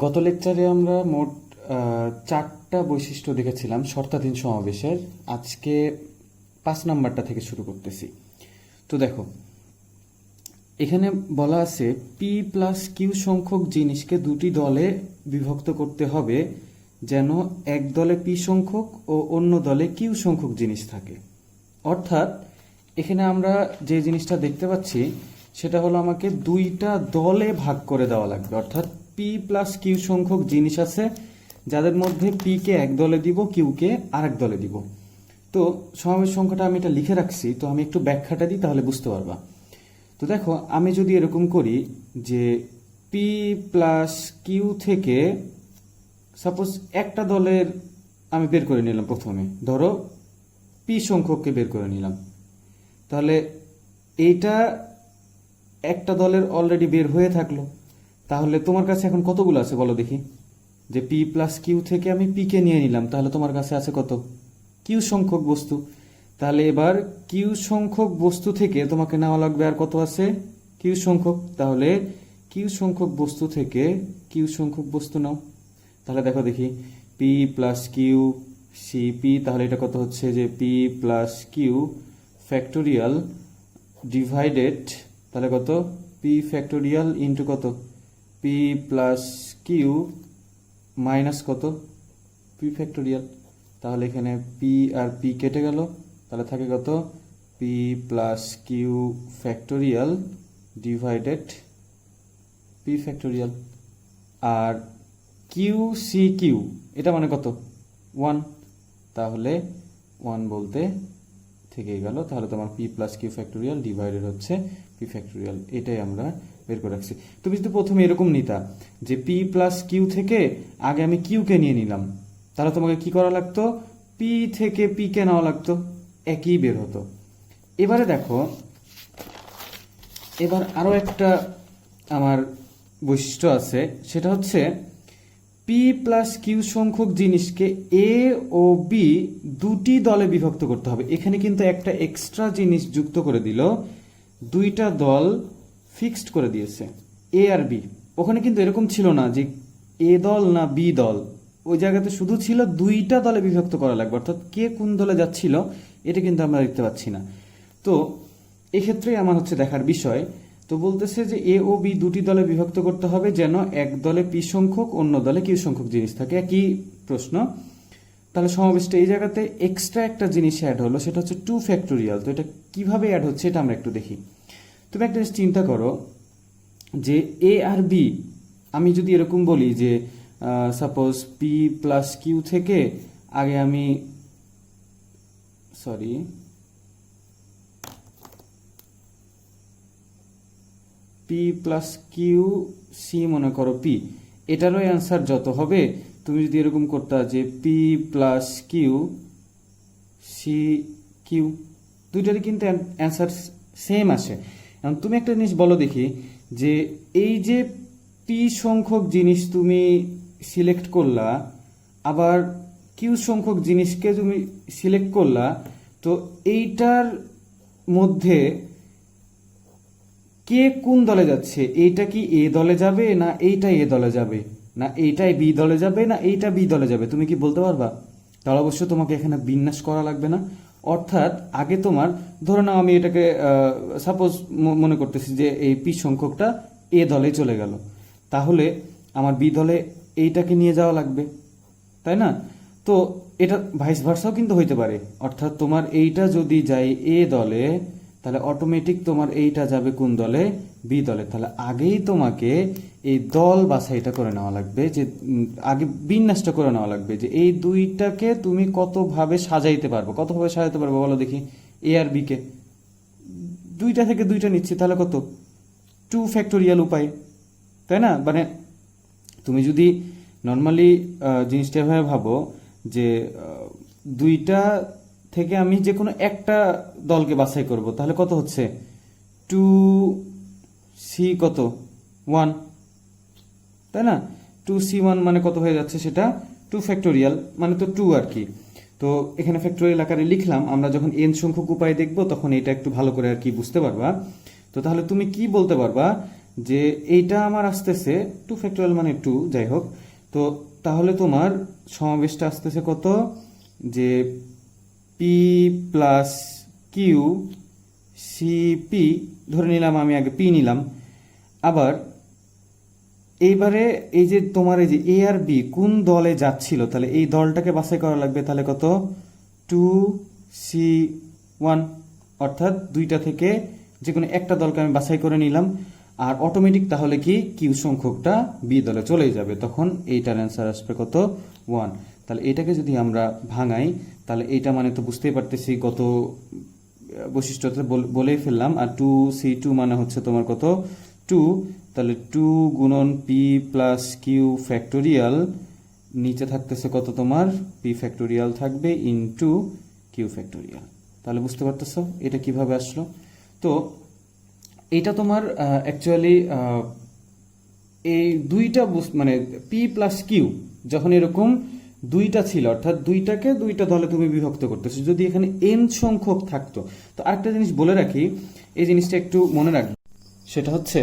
গত লেকচারে আমরা মোট 4টা বৈশিষ্ট্য দেখেছিলাম শর্তাধীন সমাবেশের। আজকে 5 নাম্বারটা থেকে শুরু করতেছি। তো দেখো, এখানে বলা আছে পি প্লাস কিউ সংখ্যক জিনিসকে দুটি দলে বিভক্ত করতে হবে যেন এক দলে পি সংখ্যক ও অন্য দলে কিউ সংখ্যক জিনিস থাকে। অর্থাৎ এখানে আমরা যে জিনিসটা দেখতে পাচ্ছি সেটা হলো আমাকে দুইটা দলে ভাগ করে দেওয়া লাগবে। অর্থাৎ পি প্লাস কিউ সংখ্যক জিনিস আছে যাদের মধ্যে পি কে এক দলে দিব, কিউ কে আরেক দলে দিব। তো সমাবেশ সংখ্যাটা আমি এটা লিখে রাখছি, তো আমি একটু ব্যাখ্যাটা দিই তাহলে বুঝতে পারবা। তো দেখো, আমি যদি এরকম করি যে পি প্লাস কিউ থেকে সাপোজ একটা দলের আমি বের করে নিলাম, প্রথমে ধরো পি সংখ্যককে বের করে নিলাম, তাহলে এইটা একটা দলের অলরেডি বের হয়ে থাকলো। তাহলে তোমার কাছে এখন কতগুলো আছে বলো দেখি? যে পি প্লাস কিউ থেকে আমি পি কে নিয়ে নিলাম, তাহলে তোমার কাছে আছে কত? কিউ সংখ্যক বস্তু। তাহলে এবার কিউ সংখ্যক বস্তু থেকে তোমাকে নেওয়া লাগবে আর কত আছে? কিউ সংখ্যক। তাহলে কিউ সংখ্যক বস্তু থেকে কিউ সংখ্যক বস্তু নাও। তাহলে দেখো দেখি, P plus Q C P, তাহলে এটা কত হচ্ছে? যে P plus Q factorial divided, তাহলে কত? পি ফ্যাক্টোরিয়াল ইন্টু কত? পি প্লাস কিউ মাইনাস কত? P factorial. তাহলে এখানে পি আর পি কেটে গেল, তাহলে থাকে কত? P plus Q factorial divided P factorial. আর কিউ সি কিউ এটা মানে কত? 1। তাহলে 1 বলতে থেকেই গেল। তাহলে তোমার P plus Q factorial divided হচ্ছে পি ফ্যাক্টোরিয়াল। এটাই আমরা বের করে রাখছি। তুমি যদি প্রথমে এরকম নিতা যে পি প্লাস কিউ থেকে আগে আমি কিউকে নিয়ে নিলাম, তাহলে তোমাকে কি করা লাগতো? পি থেকে পি কে নেওয়া লাগতো, একই বের হতো। এবারে দেখো, এবার আরো একটা আমার বৈশিষ্ট্য আছে, সেটা হচ্ছে পি প্লাস কিউ সংখ্যক জিনিসকে এ ও বি দুটি দলে বিভক্ত করতে হবে। এখানে কিন্তু একটা এক্সট্রা জিনিস যুক্ত করে দিল, দুইটা দল ফিক্সড করে দিয়েছে, এ আর বি। ওখানে কিন্তু এরকম ছিল না যে এ দল না বি দল, ওই জায়গাতে শুধু ছিল দুইটা দলে বিভক্ত করা লাগবে। অর্থাৎ কে কোন দলে যাচ্ছিল এটা কিন্তু আমরা দেখতে পাচ্ছি না। তো এক্ষেত্রে আমার হচ্ছে দেখার বিষয়। তো বলতেছে যে এ ও বি দুটি দলে বিভক্ত করতে হবে যেন এক দলে পি সংখ্যক অন্য দলে কিউ সংখ্যক জিনিস থাকে। একই প্রশ্ন। তাহলে সমাবেশটা এই জায়গাতে এক্সট্রা একটা জিনিস অ্যাড হলো, সেটা হচ্ছে 2 ফ্যাক্টোরিয়াল। তো এটা কিভাবে অ্যাড হচ্ছে এটা আমরা একটু দেখি। তুমি একটা জিনিস চিন্তা করো যে এ আর বি, আমি যদি এরকম বলি যে সাপোজ পি প্লাস কিউ থেকে আগে আমি পি প্লাস কিউ সি মনে করো পি, এটারও অ্যান্সার যত হবে, তুমি যদি এরকম করতা যে P plus Q C Q, দুইটারই কিন্তু অ্যান্সার সেম আসে। এখন তুমি একটা জিনিস বলো দেখি, যে এই যে পি সংখ্যক জিনিস তুমি সিলেক্ট করলা, আবার কিউ সংখ্যক জিনিসকে তুমি সিলেক্ট করলা, তো এইটার মধ্যে কে কোন দলে যাচ্ছে? এইটা কি এ দলে যাবে, না এইটা এ দলে যাবে, না এইটাই বি দলে যাবে, না এইটা বি দলে যাবে? তুমি কি বলতে পারবা? তাহলে অবশ্য তোমাকে এখানে বিন্যাস করা লাগবে না। অর্থাৎ আগে তোমার, ধরে নাও আমি এটাকে সাপোজ মনে করতেছি যে এই পি সংখ্যকটা এ দলে চলে গেল, তাহলে আমার বি দলে এইটাকে নিয়ে যাওয়া লাগবে, তাই না? তো এটা ভাইস ভার্সাও কিন্তু হইতে পারে। অর্থাৎ তোমার এইটা যদি যায় এ দলে, তাহলে অটোমেটিক তোমার এইটা যাবে কোন দলে? বি দলে। তাহলে আগেই তোমাকে এই দল বাছাইটা করে নেওয়া লাগবে, যে আগে বিন্যাসটা করে নেওয়া লাগবে যে এই দুইটাকে তুমি কতভাবে সাজাইতে পারবো। কতভাবে সাজাইতে পারবো বলো দেখি? এ আর বি কে দুইটা থেকে দুইটা নিচ্ছি, তাহলে কত? 2 ফ্যাক্টোরিয়াল উপায়, তাই না? মানে তুমি যদি নর্মালি জিনিসটা এভাবে ভাবো যে দুইটা থেকে আমি যে কোনো একটা দলকে বাছাই করব, তাহলে কত হচ্ছে? 2 সি কত? 1, তাই না? 2 সি 1 মানে কত হয়ে যাচ্ছে? সেটা 2 ফ্যাক্টোরিয়াল, মানে তো 2 আর কি। তো এখানে ফ্যাক্টোরিয়াল আকারে লিখলাম। আমরা যখন এন সংখ্যক উপায় দেখব তখন এটা একটু ভালো করে আর কি বুঝতে পারবা। তো তাহলে তুমি কি বলতে পারবা যে এইটা আমার আসতেছে 2 ফ্যাক্টোরিয়াল মানে 2, যাই হোক। তো তাহলে তোমার সমাবেশটা আসতেছে কত, যে পি প্লাস কিউ সিপি, ধরে নিলাম আমি আগে পি নিলাম। আবার এইবারে এই যে তোমার এই যে এ আর বি কোন দলে যাচ্ছিল, তাহলে এই দলটাকে বাছাই করা লাগবে। তাহলে কত, 2C1, অর্থাৎ দুইটা থেকে যে কোনো একটা দলকে আমি বাছাই করে নিলাম। আর অটোমেটিক তাহলে কি কিউ সংখ্যকটা বি দলে চলে যাবে, তখন এইটার অ্যান্সার আসবে কত, 1। তাহলে এটাকে যদি আমরা ভাঙাই, তাহলে এইটা মানে তো বুঝতেই পারতেছি কত বৈশিষ্ট্যটা বলেই ফেললাম। আর 2C2 মানে হচ্ছে তোমার কত, 2। তাহলে 2 গুণন পি প্লাস কিউ ফ্যাক্টোরিয়াল, নিচে থাকতেছে কত তোমার, পি ফ্যাক্টোরিয়াল থাকবে ইনটু কিউ ফ্যাক্টোরিয়াল। তাহলে বুঝতে পারতেছো এটা কিভাবে আসলো। তো এটা তোমার অ্যাকচুয়ালি এই দুইটা মানে পি প্লাস কিউ যখন এরকম দুইটা ছিল, অর্থাৎ দুইটাকে দুইটা দলে তুমি বিভক্ত করতেছো, যদি এখানে এন সংখ্যক থাকতো। তো আরেকটা জিনিস বলে রাখি, এই জিনিসটা একটু মনে রাখবে, সেটা হচ্ছে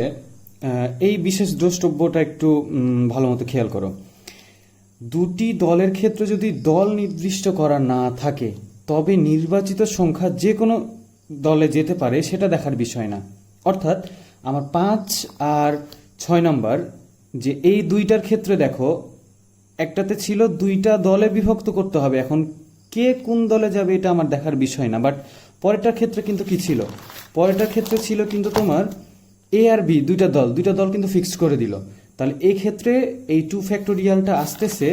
এই বিশেষ দ্রষ্টব্যটা একটু ভালো মতো খেয়াল করো। দুটি দলের ক্ষেত্রে যদি দল নির্দিষ্ট করা না থাকে, তবে নির্বাচিত সংখ্যা যে কোনো দলে যেতে পারে সেটা দেখার বিষয় না। অর্থাৎ আমার 5 আর 6 নম্বর যে এই দুইটার ক্ষেত্রে দেখো, একটাতে ছিল দুইটা দলে বিভক্ত করতে হবে, এখন কে কোন দলে যাবে এটা আমার দেখার বিষয় না। বাট পরেরটার ক্ষেত্রে কিন্তু কি ছিল, পরেরটার ক্ষেত্রে ছিল কিন্তু তোমার এ আর বি দুইটা দল কিন্তু ফিক্সড করে দিল। তাহলে এই ক্ষেত্রে এই 2 ফ্যাক্টোরিয়ালটা আসতেছে,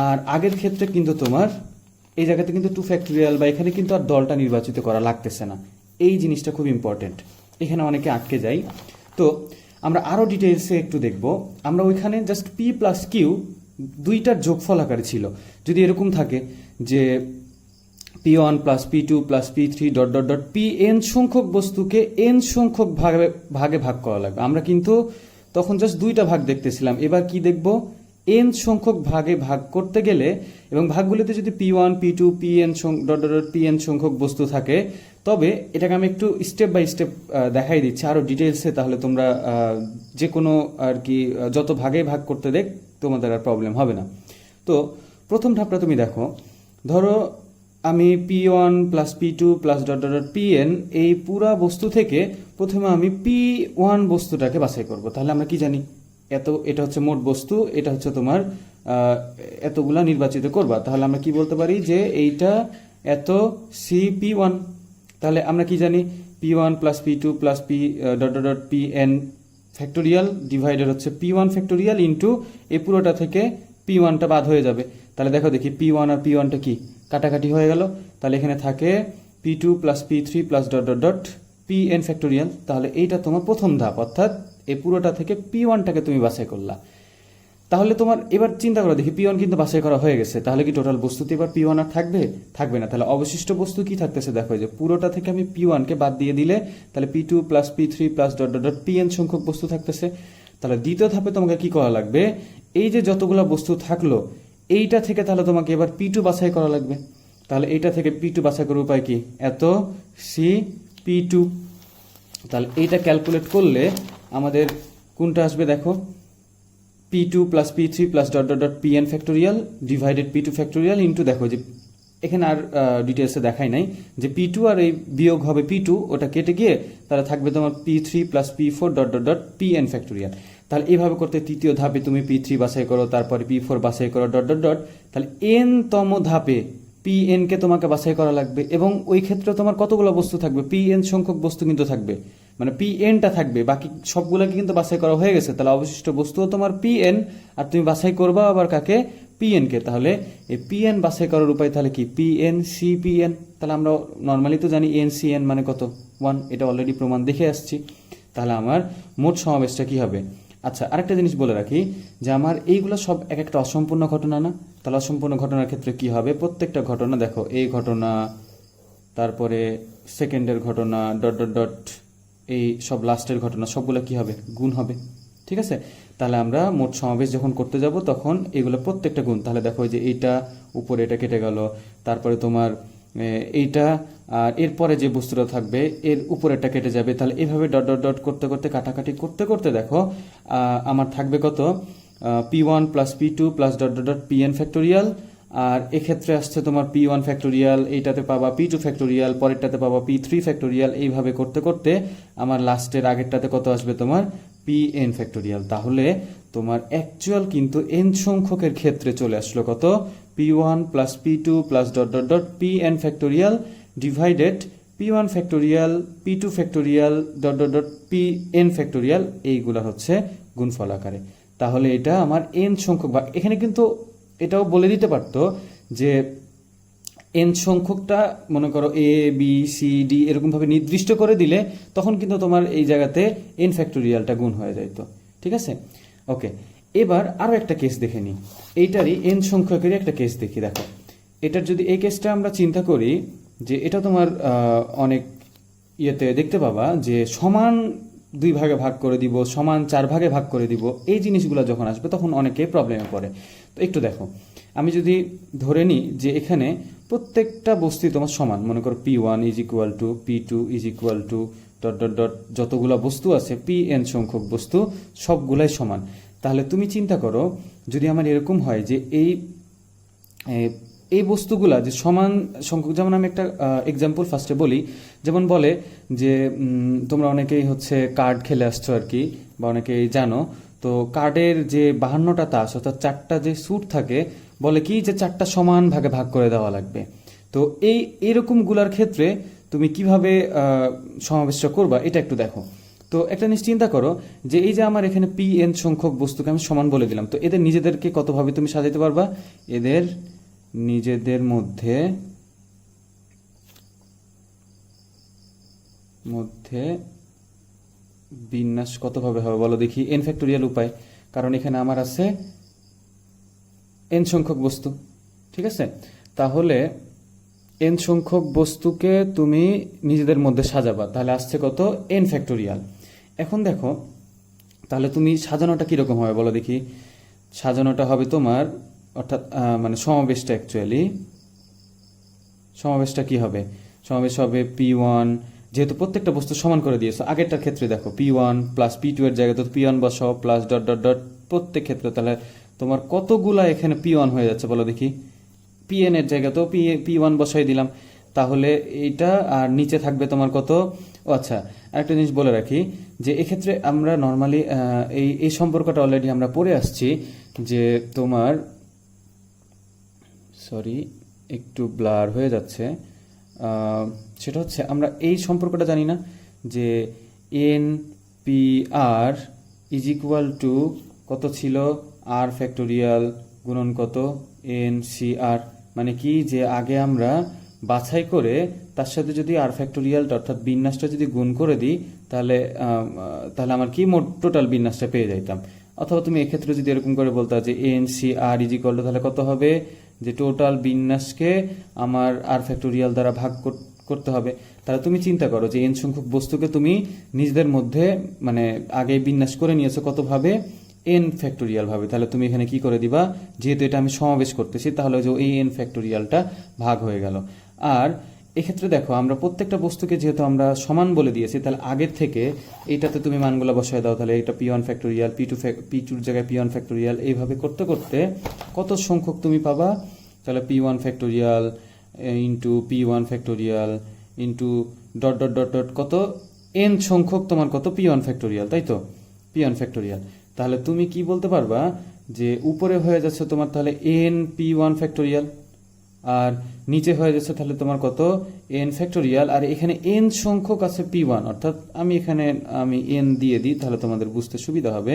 আর আগের ক্ষেত্রে কিন্তু তোমার এই জায়গাতে কিন্তু 2 ফ্যাক্টোরিয়াল বা এখানে কিন্তু আর দলটা নির্বাচিত করা লাগতেছে না। এই জিনিসটা খুব ইম্পর্টেন্ট, এখানে অনেকে আটকে যাই। তো আমরা আরও ডিটেলসে একটু দেখব। আমরা ওইখানে জাস্ট পি প্লাস কিউ দুইটার যোগফল আকারে ছিল। যদি এরকম থাকে যে P1 plus P2 plus P3 dot dot dot P N সংখ্যক বস্তুকে এন সংখ্যক ভাগে ভাগ করা লাগবে, আমরা কিন্তু তখন জাস্ট দুইটা ভাগ দেখতেছিলাম। এবার কি দেখব, এন সংখ্যক ভাগে ভাগ করতে গেলে এবং ভাগগুলিতে যদি P1 P2 Pn dot dot dot Pn সংখ্যক বস্তু থাকে, তবে এটাকে আমি একটু স্টেপ বাই স্টেপ দেখাই দিচ্ছি আরো ডিটেলসে, তাহলে তোমরা যে কোনো আর কি যত ভাগে ভাগ করতে দেখ তোমাদের আর প্রবলেম হবে না। তো প্রথম ধাপটা তুমি দেখো, ধরো আমি P1 plus P2 plus dot dot dot Pn এই পুরা বস্তু থেকে প্রথমে আমি P1 বস্তুটাকে বাছাই করব। তাহলে আমরা কি জানি, এটা হচ্ছে মোট বস্তু, এটা হচ্ছে তোমার এতগুলা নির্বাচিত করবা। তাহলে আমরা কি বলতে পারি যে এইটা এত CP1। তাহলে আমরা কি জানি, P1 plus P2 plus P dot dot dot Pn factorial divided হচ্ছে P1 ফ্যাক্টোরিয়াল ইন্টু এই পুরোটা থেকে P1টা বাদ হয়ে যাবে। তাহলে দেখো দেখি P1 আর P1টা কি কাটাকাটি হয়ে গেল। তাহলে এখানে থাকে P2 plus P3 plus dot dot dot Pn factorial. তাহলে এইটা তোমার প্রথম ধাপ, অর্থাৎ এই পুরোটা থেকে P1টাকে তুমি বাছাই করলা। তাহলে তোমার এবার চিন্তা করো দেখি, P1 কিন্তু বাছাই করা হয়ে গেছে, তাহলে কি টোটাল বস্তুতে এবার P1 আর থাকবে না। তাহলে অবশিষ্ট বস্তু কি থাকতেছে দেখো, যে পুরোটা থেকে আমি P1কে বাদ দিয়ে দিলে তাহলে P2 plus P3 plus dot dot dot Pn সংখ্যক বস্তু থাকতেছে। তাহলে দ্বিতীয় ধাপে তোমাকে কি করা লাগবে, এই যে যতগুলো বস্তু থাকলো এইটা থেকে তাহলে তোমাকে এবার P2 বাছাই করা লাগবে। তাহলে এইটা থেকে P2 বাছাই করার উপায় কি, এত CP2। তাহলে এইটা ক্যালকুলেট করলে আমাদের কোনটা আসবে দেখো, P2 plus P3 plus dot dot dot Pn factorial divided P2 factorial into, দেখো যে এখানে আর ডিটেলসে দেখাই নাই যে P2 আর এই বিয়োগ হবে P2, ওটা কেটে গিয়ে তাহলে থাকবে তোমার P3 plus P4 dot dot dot Pn factorial. তাহলে এইভাবে করতে তৃতীয় ধাপে তুমি P3 বাছাই করো, তারপরে P4 বাছাই করো ডট ডট ডট। তাহলে n তম ধাপে Pn কে তোমাকে বাছাই করা লাগবে, এবং ওই ক্ষেত্রে তোমার কতগুলো বস্তু থাকবে, Pn সংখ্যক বস্তু কিন্তু থাকবে, মানে Pnটা থাকবে, বাকি সবগুলোকে কিন্তু বাছাই করা হয়ে গেছে। তাহলে অবশিষ্ট বস্তুও তোমার Pn, আর তুমি বাছাই করবা আবার কাকে, Pn কে। তাহলে এই Pn বাছাই করার উপায় তাহলে কি, Pn CPn। তাহলে আমরা নর্মালি তো জানি NCN মানে কত, 1, এটা অলরেডি প্রমাণ দেখে আসছি। তাহলে আমার মোট সমাবেশটা কি হবে। আচ্ছা, আরেকটা জিনিস বলে রাখি যে আমার এইগুলো সব এক একটা অসম্পূর্ণ ঘটনা না। তাহলে অসম্পূর্ণ ঘটনার ক্ষেত্রে কি হবে, প্রত্যেকটা ঘটনা দেখো, এই ঘটনা, তারপরে সেকেন্ডের ঘটনা ডট ডট ডট, এই সব লাস্টের ঘটনা সবগুলো কি হবে, গুণ হবে। ঠিক আছে, তাহলে আমরা মোট সমাবেশ যখন করতে যাব তখন এগুলো প্রত্যেকটা গুণ। তাহলে দেখো যে এইটা উপরে এটা কেটে গেল, তারপরে তোমার এইটা আর এরপরে যে বস্তুটা থাকবে এর উপরেরটা কেটে যাবে, তাহলে এভাবে ডট ডট ডট করতে করতে কাটাকাটি করতে করতে দেখো আমার থাকবে কত p1 plus p2 plus dot dot dot pn factorial. আর এক্ষেত্রে আসছে তোমার p1 ফ্যাক্টোরিয়াল, এইটাতে পাবা p2 ফ্যাক্টোরিয়াল, পরেরটাতে পাবা p3 ফ্যাক্টোরিয়াল। এইভাবে করতে করতে আমার লাস্টের আগেরটাতে কত আসবে তোমার pn ফ্যাক্টোরিয়াল। তাহলে তোমার অ্যাকচুয়াল কিন্তু n সংখ্যকের ক্ষেত্রে চলে আসলো কত p1 plus p2 plus dot dot dot pn factorial divided p1 factorial p2 factorial dot dot dot pn factorial, এইগুলা হচ্ছে গুণফল আকারে। তাহলে এটা আমার n সংখ্যক ভাগ। এখানে কিন্তু এটাও বলে দিতে পারতো যে n সংখ্যকটা মনে করো a b c d এরকম ভাবে নির্দিষ্ট করে দিলে তখন কিন্তু তোমার এই জায়গাতে n ফ্যাক্টোরিয়ালটা গুণ হয়ে যাইতো। ঠিক আছে, ওকে। এবার আরো একটা কেস দেখে নিই, এইটারই n সংখ্যকেরই একটা কেস দেখি। দেখো এটার যদি এই কেসটা আমরা চিন্তা করি যে এটা তোমার অনেক ইয়েতে দেখতে পাবা যে সমান 2 ভাগে ভাগ করে দিব, সমান 4 ভাগে ভাগ করে দিব, এই জিনিসগুলো যখন আসবে তখন অনেকে প্রবলেমে পড়ে। তো একটু দেখো, আমি যদি ধরে নিই যে এখানে প্রত্যেকটা বস্তু তোমার সমান, মনে করো p1 is equal two p2 is equal two dot dot dot যতগুলা বস্তু আছে pn সংখ্যক বস্তু সবগুলাই সমান। তাহলে তুমি চিন্তা করো যদি আমার এরকম হয় যে এই বস্তুগুলা যে সমান সংখ্যক, যেমন আমি একটা এক্সাম্পল ফার্স্টে বলি, যেমন বলে যে তোমরা অনেকেই হচ্ছে কার্ড খেলে আসছো আর কি, বা অনেকেই জানো, তো কার্ডের যে 52টা তাস অর্থাৎ 4টা যে স্যুট থাকে, বলে কি যে 4টা সমান ভাগে ভাগ করে দেওয়া লাগবে। তো এরকম গুলার ক্ষেত্রে তুমি কিভাবে সমাবেশটা করবা এটা একটু দেখো। তো একটা জিনিস চিন্তা করো যে এই যে আমার এখানে pn সংখ্যক বস্তুকে আমি সমান বলে দিলাম, তো এদের নিজেদেরকে কতভাবে তুমি সাজাতে পারবা, এদের নিজেদের মধ্যে বিন্যাস কতভাবে হবে বলো দেখি। n ফ্যাক্টোরিয়াল উপায়, কারণ এখানে আমার আছে n সংখ্যক বস্তু। ঠিক আছে, তাহলে n সংখ্যক বস্তুকে তুমি নিজেদের মধ্যে সাজাবা, তাহলে আসছে কত n ফ্যাক্টোরিয়াল। এখন দেখো তাহলে তুমি সাজানোটা কিরকম হবে বলো দেখি। সাজানোটা হবে তোমার অর্থাৎ মানে সমাবেশটা কি হবে, সমাবেশ হবে p1, যেহেতু প্রত্যেকটা বস্তু সমান করে দিয়েছো আগেরটার ক্ষেত্রে দেখো p1 প্লাস p2 এর জায়গায় তো p1 বসাও প্লাস ডট ডট ডট প্রত্যেক ক্ষেত্রে, তাহলে তোমার কতগুলা এখানে p1 হয়ে যাচ্ছে বলো দেখি। pn এর জায়গায় তো p1 বসাই দিলাম, তাহলে এইটা আর নিচে থাকবে তোমার কত। ও আচ্ছা, আরেকটা জিনিস বলে রাখি যে এক্ষেত্রে আমরা নর্মালি এই সম্পর্কটা অলরেডি আমরা পড়ে আসছি যে তোমার, সরি একটু ব্লার হয়ে যাচ্ছে, সেটা হচ্ছে আমরা এই সম্পর্কটা জানি না যে N P R is equal to কত ছিল আর ফ্যাক্টোরিয়াল গুণন কত এন সি আর, মানে কি যে আগে আমরা বাছাই করে তার সাথে যদি আর ফ্যাক্টোরিয়ালটা অর্থাৎ বিন্যাসটা যদি গুণ করে দিই তাহলে আমার কি মোট টোটাল বিন্যাসটা পেয়ে যাইতাম। অথবা তুমি এক্ষেত্রে যদি এরকম করে বলতে যে N C R is equal to, তাহলে কত হবে যে টোটাল বিন্যাসকে আমার আর ফ্যাক্টোরিয়াল দ্বারা ভাগ করতে হবে। তাহলে তুমি চিন্তা করো যে এন সংখ্যক বস্তুকে তুমি নিজেদের মধ্যে মানে আগে বিন্যাস করে নিয়েছো কতভাবে, এন ফ্যাক্টোরিয়াল ভাবে। তাহলে তুমি এখানে কি করে দিবা, যেহেতু এটা আমি সমাবেশ করতেছি তাহলে যে এই এন ফ্যাক্টোরিয়ালটা ভাগ হয়ে গেল। আর এক্ষেত্রে দেখো আমরা প্রত্যেকটা বস্তুকে যেহেতু আমরা সমান বলে দিয়েছি, তাহলে আগের থেকে এইটাতে তুমি মানগুলো বসায় দাও, তাহলে এটা p1 ফ্যাক্টোরিয়াল p2 জায়গায় p1 ফ্যাক্টোরিয়াল, এইভাবে করতে করতে কত সংখ্যক তুমি পাবা, তাহলে p1 factorial into p1 factorial into dot dot dot dot কত n সংখ্যক তোমার কত p1 ফ্যাক্টোরিয়াল, তাই তো p1 ফ্যাক্টোরিয়াল। তাহলে তুমি কি বলতে পারবা যে উপরে হয়ে যাচ্ছে তোমার তাহলে n p1 ফ্যাক্টোরিয়াল আর নিচে হয়ে যাচ্ছে তাহলে তোমার কত n ফ্যাক্টোরিয়াল, আর এখানে n সংখ্যক আছে p1, অর্থাৎ আমি এখানে n দিয়ে দিই তাহলে তোমাদের বুঝতে সুবিধা হবে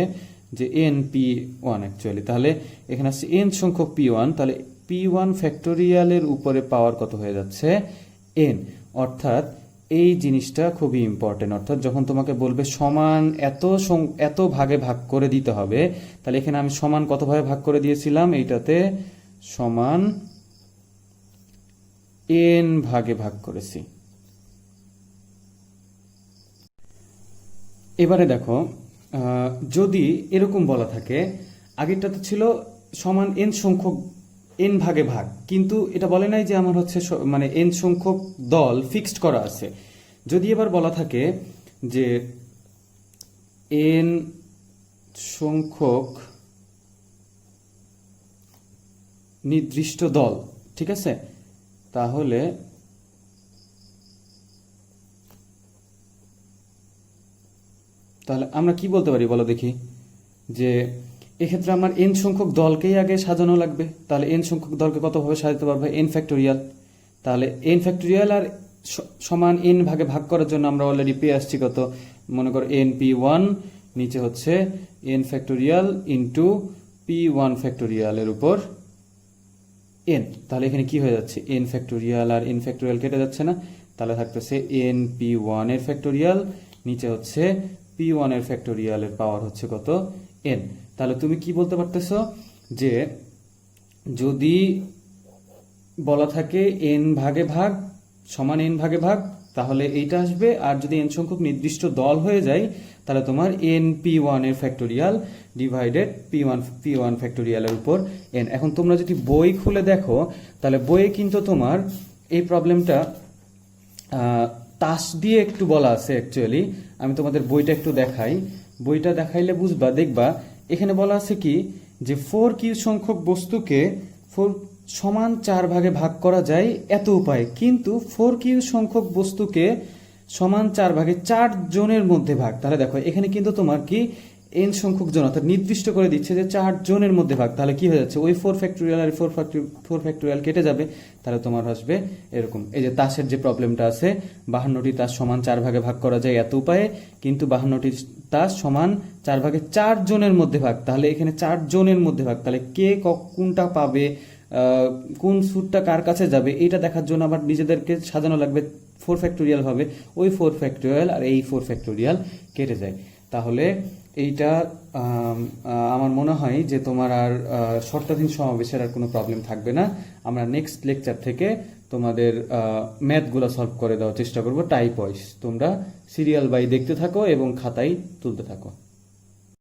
যে n p1 অ্যাকচুয়ালি, তাহলে এখানে আছে n সংখ্যক p1, তাহলে p1 ফ্যাক্টোরিয়ালের উপরে পাওয়ার কত হয়ে যাচ্ছে n। অর্থাৎ এই জিনিসটা খুবই ইম্পর্টেন্ট, অর্থাৎ যখন তোমাকে বলবে সমান এত ভাগে ভাগ করে দিতে হবে, তাহলে এখানে আমি সমান কত ভাগে ভাগ করে দিয়েছিলাম, এইটাতে সমান n ভাগে ভাগ করেছি। এবারে দেখো যদি এরকম বলা থাকে, আগেরটাতে ছিল সমান n সংখ্যক এন ভাগে ভাগ, কিন্তু এটা বলে নাই যে আমার হচ্ছে মানে এন সংখ্যক দল ফিক্সড করা আছে। যদি এবার বলা থাকে যে এন সংখ্যক নির্দিষ্ট দল, ঠিক আছে, তাহলে আমরা কি বলতে পারি বলো দেখি, যে এক্ষেত্রে আমার এন সংখ্যক দলকেই আগে সাজানো লাগবে। তাহলে এন সংখ্যক দলকে কতভাবে সাজাতে পারবো? N factorial. তাহলে এন ফ্যাক্টোরিয়াল আর সমান এন ভাগে ভাগ করার জন্য আমরা অলরেডি পেয়ে আসছি কত, মনে করো এন পি ওয়ান, নিচে হচ্ছে N factorial into P one factorial এর উপর এন। তাহলে এখানে কি হয়ে যাচ্ছে, এন ফ্যাক্টোরিয়াল আর এন ফ্যাক্টোরিয়াল কেটে যাচ্ছে না, তাহলে থাকতেছে এন পি ওয়ান এর ফ্যাক্টোরিয়াল, নিচে হচ্ছে পি ওয়ান এর ফ্যাক্টোরিয়াল এর পাওয়ার হচ্ছে কত, এন। তাহলে তুমি কি বলতে পারতেছো যে যদি বলা থাকে এন ভাগে ভাগ সমান এন ভাগে ভাগ, তাহলে এইটা আসবে। আর যদি এন সংখ্যক নির্দিষ্ট দল হয়ে যায়, তাহলে তোমার এন পি ওয়ান এর ফ্যাক্টোরিয়াল ডিভাইডেড পি ওয়ান ফ্যাক্টোরিয়ালের উপর এন। এখন তোমরা যদি বই খুলে দেখো, তাহলে বইয়ে কিন্তু তোমার এই প্রবলেমটা তাস দিয়ে একটু বলা আছে অ্যাকচুয়ালি। আমি তোমাদের বইটা একটু দেখাই, বইটা দেখাইলে বুঝবা, দেখবা এখানে বলা আছে কি, যে 4q সংখ্যক বস্তুকে সমান 4 ভাগে ভাগ করা যায় এত উপায়, কিন্তু 4q সংখ্যক বস্তুকে সমান 4 ভাগে 4 জনের মধ্যে ভাগ। তাহলে দেখো এখানে কিন্তু তোমার কি এন সংখ্যক জন, অর্থাৎ নির্দিষ্ট করে দিচ্ছে যে 4 জনের মধ্যে ভাগ। তাহলে কি হয়ে যাচ্ছে, ওই 4 ফ্যাক্টোরিয়াল আর 4 ফ্যাক্টোরিয়াল কেটে যাবে, তাহলে তোমার আসবে এরকম। এই যে তাসের যে প্রবলেমটা আছে, 52টি তাস সমান 4 ভাগে ভাগ করা যায় এত উপায়ে, কিন্তু 52টি তাস সমান 4 ভাগে 4 জনের মধ্যে ভাগ। তাহলে এখানে 4 জনের মধ্যে ভাগ, তাহলে কে কোনটা পাবে, কোন সুটটা কার কাছে যাবে, এটা দেখার জন্য আবার নিজেদেরকে সাজানো লাগবে 4 ফ্যাক্টোরিয়াল ভাবে। ওই 4 ফ্যাক্টোরিয়াল আর এই 4 ফ্যাক্টোরিয়াল কেটে যায়। তাহলে এইটা আমার মনে হয় যে তোমার আর শর্তাধীন সমাবেশের আর কোনো প্রবলেম থাকবে না। আমরা নেক্সট লেকচার থেকে তোমাদের ম্যাথগুলো সলভ করে দেওয়ার চেষ্টা করব টাইপ ওয়াইজ। তোমরা সিরিয়াল বাই দেখতে থাকো এবং খাতায় তুলতে থাকো।